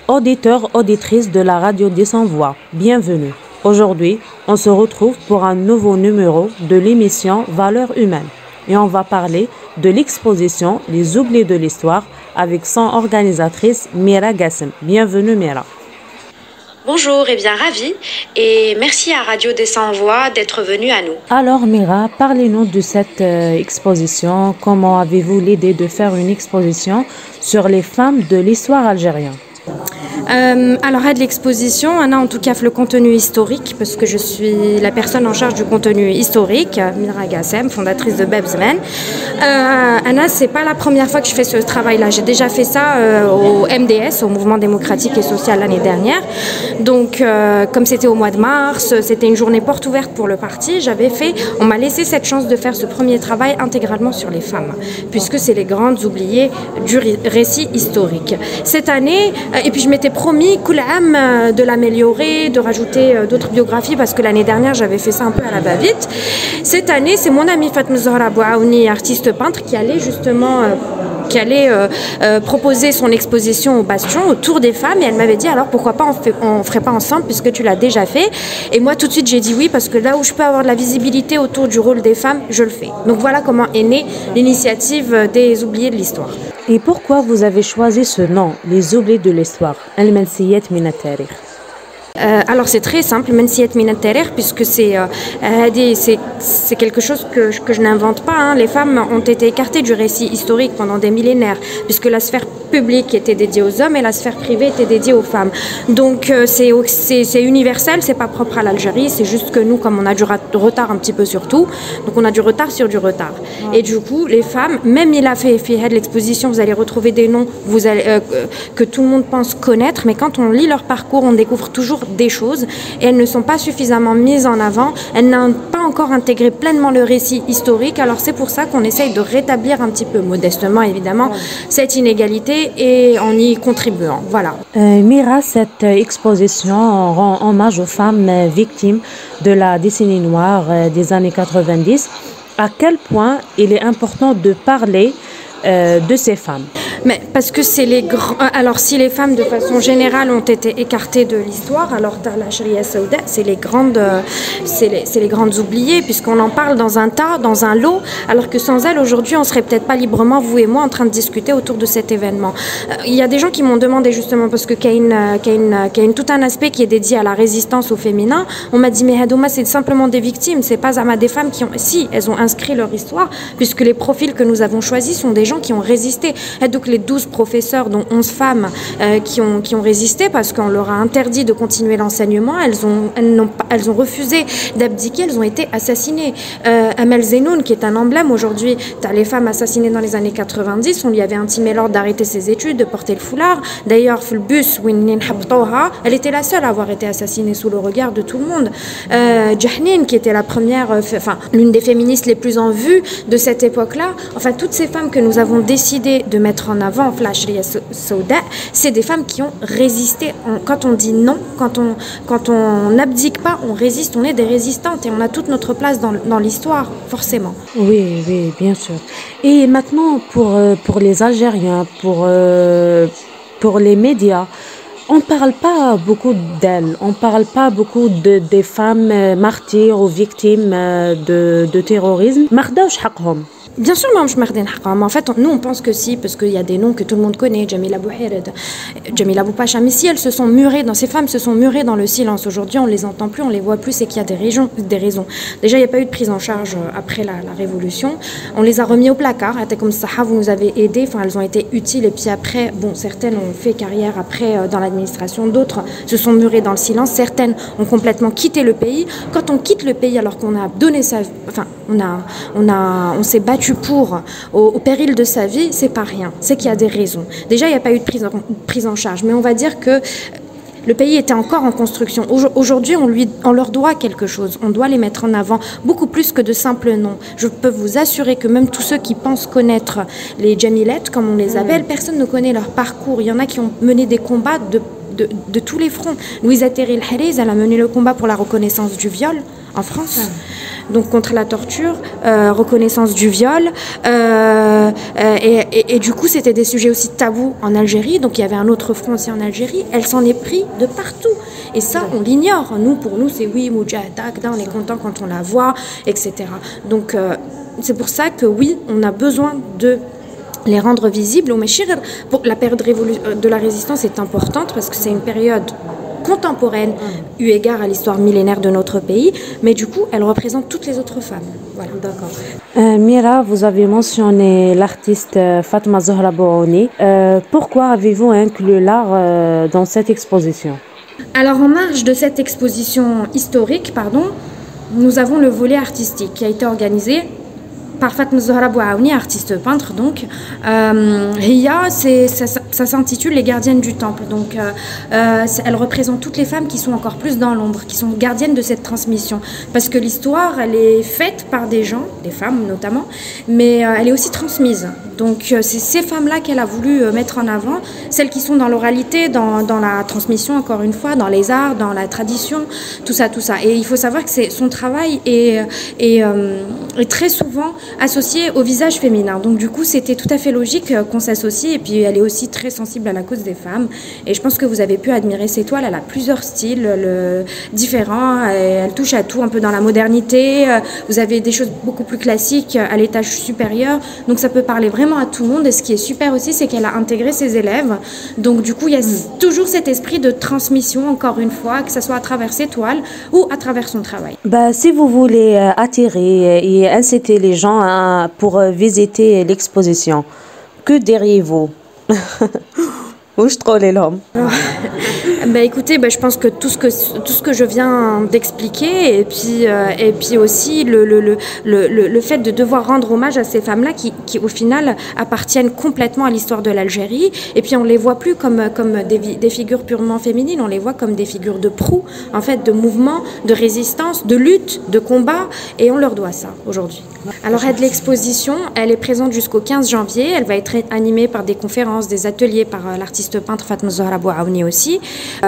Auditeurs, auditrices de la radio des Sans-Voix, bienvenue. Aujourd'hui, on se retrouve pour un nouveau numéro de l'émission Valeurs humaines. Et on va parler de l'exposition Les oubliés de l'histoire avec son organisatrice Mira Gassem. Bienvenue Mira. Bonjour et bien ravie et merci à Radio des Sans-Voix d'être venue à nous. Alors Mira, parlez-nous de cette exposition. Comment avez-vous l'idée de faire une exposition sur les femmes de l'histoire algérienne? Alors, à de l'exposition, Anna, en tout cas, le contenu historique, parce que je suis la personne en charge du contenu historique, Mira Gassem, fondatrice de Bebzmen. Anna, c'est pas la première fois que je fais ce travail-là. J'ai déjà fait ça au MDS, au Mouvement démocratique et social, l'année dernière. Donc, comme c'était au mois de mars, c'était une journée porte ouverte pour le parti. On m'a laissé cette chance de faire ce premier travail intégralement sur les femmes, puisque c'est les grandes oubliées du récit historique. Cette année, et puis je m'étais promis de l'améliorer, de rajouter d'autres biographies parce que l'année dernière j'avais fait ça un peu à la va-vite. Cette année, c'est mon amie Fatma Zahra Bouaouni, artiste peintre, qui allait justement proposer son exposition au Bastion autour des femmes, et elle m'avait dit alors pourquoi pas on ferait pas ensemble puisque tu l'as déjà fait. Et moi tout de suite j'ai dit oui parce que là où je peux avoir de la visibilité autour du rôle des femmes, je le fais. Donc voilà comment est née l'initiative des oubliés de l'histoire. Et pourquoi vous avez choisi ce nom, Les oubliés de l'histoire, Al-Mansiyat min at-Tarikh? Alors c'est très simple, Mansiyat min at-Tarikh, puisque c'est quelque chose que je n'invente pas. Hein. Les femmes ont été écartées du récit historique pendant des millénaires, puisque la sphère publique était dédiée aux hommes et la sphère privée était dédiée aux femmes. Donc c'est universel, c'est pas propre à l'Algérie, c'est juste que nous, comme on a du retard un petit peu sur tout, donc on a du retard sur du retard. Et du coup, les femmes, même il a fait de l'exposition, vous allez retrouver des noms que tout le monde pense connaître, mais quand on lit leur parcours, on découvre toujours des choses et elles ne sont pas suffisamment mises en avant, elles n'ont pas encore intégré pleinement le récit historique. Alors c'est pour ça qu'on essaye de rétablir un petit peu, modestement évidemment, cette inégalité et en y contribuant. Voilà. Mira, cette exposition rend hommage aux femmes victimes de la décennie noire des années 90. À quel point il est important de parler de ces femmes? Mais parce que c'est les grands. Alors, si les femmes, de façon générale, ont été écartées de l'histoire, alors la Sharia Saouda, c'est les grandes oubliées, puisqu'on en parle dans un tas, dans un lot, alors que sans elles, aujourd'hui, on serait peut-être pas librement, vous et moi, en train de discuter autour de cet événement. Il y a des gens qui m'ont demandé justement, parce que qu'il y a tout un aspect qui est dédié à la résistance au féminin. On m'a dit, mais Hadouma, c'est simplement des victimes, c'est pas des femmes qui ont. Si, elles ont inscrit leur histoire, puisque les profils que nous avons choisis sont des gens qui ont résisté. Et donc, les 12 professeurs, dont 11 femmes qui ont résisté parce qu'on leur a interdit de continuer l'enseignement. Elles ont refusé d'abdiquer, elles ont été assassinées. Amel Zenoun, qui est un emblème aujourd'hui, tu as les femmes assassinées dans les années 90, on lui avait intimé l'ordre d'arrêter ses études, de porter le foulard. D'ailleurs, le bus, elle était la seule à avoir été assassinée sous le regard de tout le monde. Jahnin, qui était la première, l'une des féministes les plus en vue de cette époque-là. Enfin, toutes ces femmes que nous avons décidé de mettre en avant, Flash Souda, c'est des femmes qui ont résisté. Quand on dit non, quand on n'abdique pas, on résiste, on est des résistantes et on a toute notre place dans l'histoire, forcément. Oui, bien sûr. Et maintenant, pour les Algériens, pour les médias, on ne parle pas beaucoup d'elles, on ne parle pas beaucoup des femmes martyrs ou victimes de terrorisme. Mardawch haqhom. Bien sûr, en fait, nous on pense que si, parce qu'il y a des noms que tout le monde connaît, Jamila Bouhired, Jamila Boupacha, mais si ces femmes se sont murées dans le silence. Aujourd'hui, on les entend plus, on les voit plus, c'est qu'il y a des raisons. Déjà, il n'y a pas eu de prise en charge après la Révolution. On les a remis au placard. Comme Saha, vous nous avez aidés, elles ont été utiles. Et puis après, certaines ont fait carrière après dans l'administration, d'autres se sont murées dans le silence. Certaines ont complètement quitté le pays. Quand on quitte le pays alors qu'on a donné on s'est battu au péril de sa vie, c'est pas rien, c'est qu'il y a des raisons. Déjà, il n'y a pas eu de prise en charge, mais on va dire que le pays était encore en construction. Aujourd'hui, on leur doit quelque chose. On doit les mettre en avant, beaucoup plus que de simples noms. Je peux vous assurer que même tous ceux qui pensent connaître les Jamilettes, comme on les appelle, personne ne connaît leur parcours. Il y en a qui ont mené des combats de tous les fronts. Louisa Terry El Hariz, elle a mené le combat pour la reconnaissance du viol en France. Donc contre la torture, reconnaissance du viol, et du coup c'était des sujets aussi tabous en Algérie, donc il y avait un autre front aussi en Algérie, elle s'en est pris de partout, et ça on l'ignore, pour nous c'est oui, Moujahida, on est content quand on la voit, etc. Donc c'est pour ça que oui, on a besoin de les rendre visibles. Pour la période de la résistance est importante parce que c'est une période contemporaine eu égard à l'histoire millénaire de notre pays, mais du coup, elle représente toutes les autres femmes. Voilà. D'accord. Mira, vous avez mentionné l'artiste Fatma Zahra Bouhouni. Pourquoi avez-vous inclus l'art dans cette exposition? Alors, en marge de cette exposition historique, nous avons le volet artistique qui a été organisé par Fatma Zahra Bouhouni, artiste peintre donc. Ça s'intitule Les gardiennes du temple. Donc elle représente toutes les femmes qui sont encore plus dans l'ombre, qui sont gardiennes de cette transmission. Parce que l'histoire, elle est faite par des gens, des femmes notamment, mais elle est aussi transmise. Donc c'est ces femmes-là qu'elle a voulu mettre en avant, celles qui sont dans l'oralité, dans la transmission encore une fois, dans les arts, dans la tradition, tout ça. Et il faut savoir que son travail est très souvent associée au visage féminin. Donc du coup, c'était tout à fait logique qu'on s'associe. Et puis, elle est aussi très sensible à la cause des femmes. Et je pense que vous avez pu admirer ses toiles. Elle a plusieurs styles différents. Elle touche à tout, un peu dans la modernité. Vous avez des choses beaucoup plus classiques à l'étage supérieur. Donc ça peut parler vraiment à tout le monde. Et ce qui est super aussi, c'est qu'elle a intégré ses élèves. Donc du coup, il y a toujours cet esprit de transmission, encore une fois, que ce soit à travers ses toiles ou à travers son travail. Si vous voulez attirer et inciter les gens pour visiter l'exposition, que diriez-vous? Où je troll l'homme. Écoutez, je pense que tout ce que je viens d'expliquer et puis aussi le fait de devoir rendre hommage à ces femmes-là qui au final appartiennent complètement à l'histoire de l'Algérie, et puis on les voit plus comme des figures purement féminines, on les voit comme des figures de proue, en fait, de mouvement, de résistance, de lutte, de combat, et on leur doit ça aujourd'hui. Alors l'exposition, elle est présente jusqu'au 15 janvier, elle va être animée par des conférences, des ateliers par l'artiste peintre Fatma Zahra Bouhouni aussi.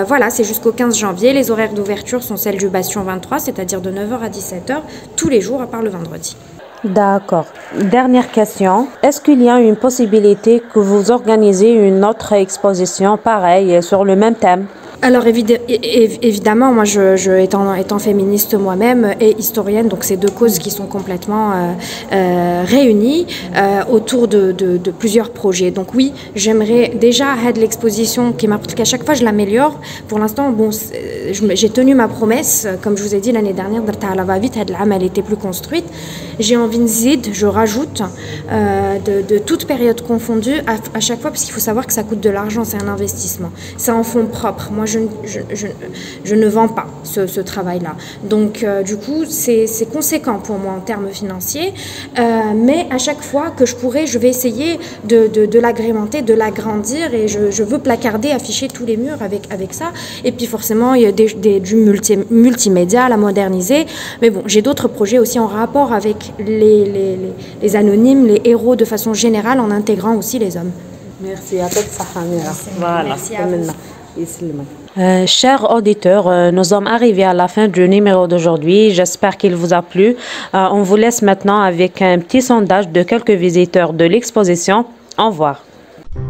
Voilà, c'est jusqu'au 15 janvier. Les horaires d'ouverture sont celles du Bastion 23, c'est-à-dire de 9h à 17h, tous les jours à part le vendredi. D'accord. Dernière question. Est-ce qu'il y a une possibilité que vous organisez une autre exposition pareille sur le même thème? Alors évidemment, moi étant féministe moi-même et historienne, donc c'est deux causes qui sont complètement réunies autour de plusieurs projets. Donc oui, j'aimerais déjà l'exposition qui m'a qu'à chaque fois je l'améliore. Pour l'instant, j'ai tenu ma promesse, comme je vous ai dit l'année dernière, elle était plus construite. J'ai envie de zid, je rajoute de toute période confondue à chaque fois, parce qu'il faut savoir que ça coûte de l'argent, c'est un investissement, c'est en fonds propres. Moi, je ne vends pas ce travail-là. Donc, du coup, c'est conséquent pour moi en termes financiers. Mais à chaque fois que je vais essayer de l'agrémenter, de l'agrandir. Et je veux placarder, afficher tous les murs avec ça. Et puis, forcément, il y a du multimédia, la moderniser. Mais bon, j'ai d'autres projets aussi en rapport avec les anonymes, les héros de façon générale, en intégrant aussi les hommes. Merci à toi, Samira. Voilà. Merci à vous. Chers auditeurs, nous sommes arrivés à la fin du numéro d'aujourd'hui. J'espère qu'il vous a plu. On vous laisse maintenant avec un petit sondage de quelques visiteurs de l'exposition. Au revoir. C'est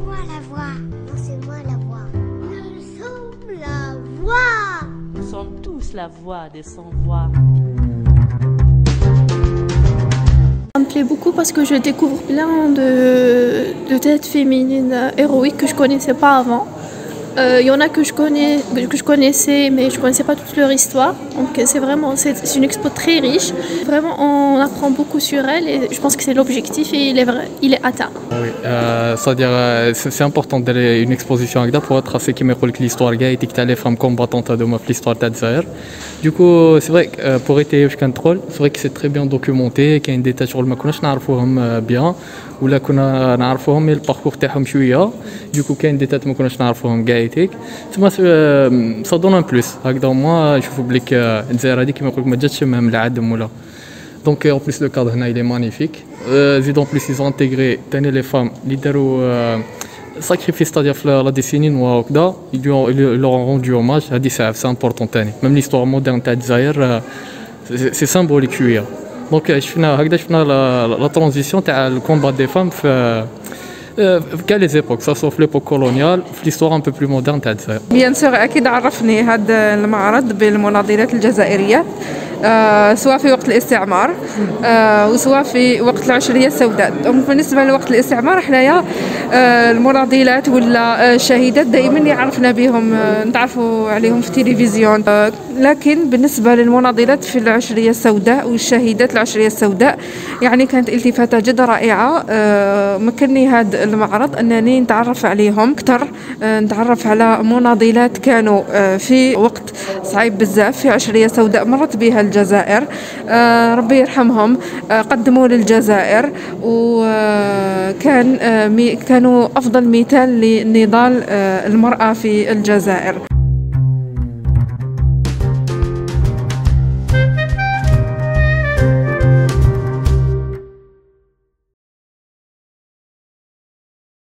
moi la voix. Non, c'est moi la voix. Nous sommes la voix. Nous sommes tous la voix des sans-voix. Ça me plaît beaucoup parce que je découvre plein de têtes féminines héroïques que je connaissais pas avant. Il y en a que je connaissais, mais je connaissais pas toute leur histoire. Donc c'est une expo très riche. Vraiment, on apprend beaucoup sur elle et je pense que c'est l'objectif et il est atteint. Oui, c'est-à-dire c'est important d'aller une exposition avec pour tracer qui me l'histoire qui a été les femmes combattantes de l'histoire de Zaïre. Du coup, c'est vrai que pour être c'est vrai que c'est très bien documenté, qu'il y a des détails sur le maconnaش نعرفوهم bien ولا كنا نعرفوهم mais le parcours تاعهم شويه. Du coup, كاين ديتات ما كناش نعرفوهم كاع يتيك. تما ça donne un plus. هكذا moi je trouve بليك الجزائر هذه كيما يقول لك ما جاتش من العدم ولا. Donc en plus le cadre هنا il est magnifique. En plus ils ont intégré les femmes اللي داروا sacrifice, c'est-à-dire la décennie ils leur ont rendu hommage. C'est important. Même l'histoire moderne de Zaïre, سي سامبوليك شويه. دونك شفنا لا ترانزيسيون تاع الكومبا دي فام في كاع لي زيبوك سوا في ليبوك كولونيال في ليستوار ان بو بلو مودرن تاع الجزائر. بيان سور اكيد عرفني هذا المعرض بالمناضلات الجزائريه سواء في وقت الاستعمار وسواء في وقت العشرية السوداء. بالنسبة لوقت الاستعمار حنايا المناضلات ولا الشهيدات دائما يعرفنا بهم نتعرفوا عليهم في التلفزيون، لكن بالنسبة للمناضلات في العشرية السوداء والشهيدات العشرية السوداء يعني كانت التفاتة جد رائعة. مكنني هذا المعرض أنني نتعرف عليهم أكثر، نتعرف على مناضلات كانوا في وقت صعيب بزاف في عشرية سوداء مرت بها الجزائر، ربي يرحمهم، قدموا للجزائر وكانوا أفضل مثال لنضال المرأة في الجزائر.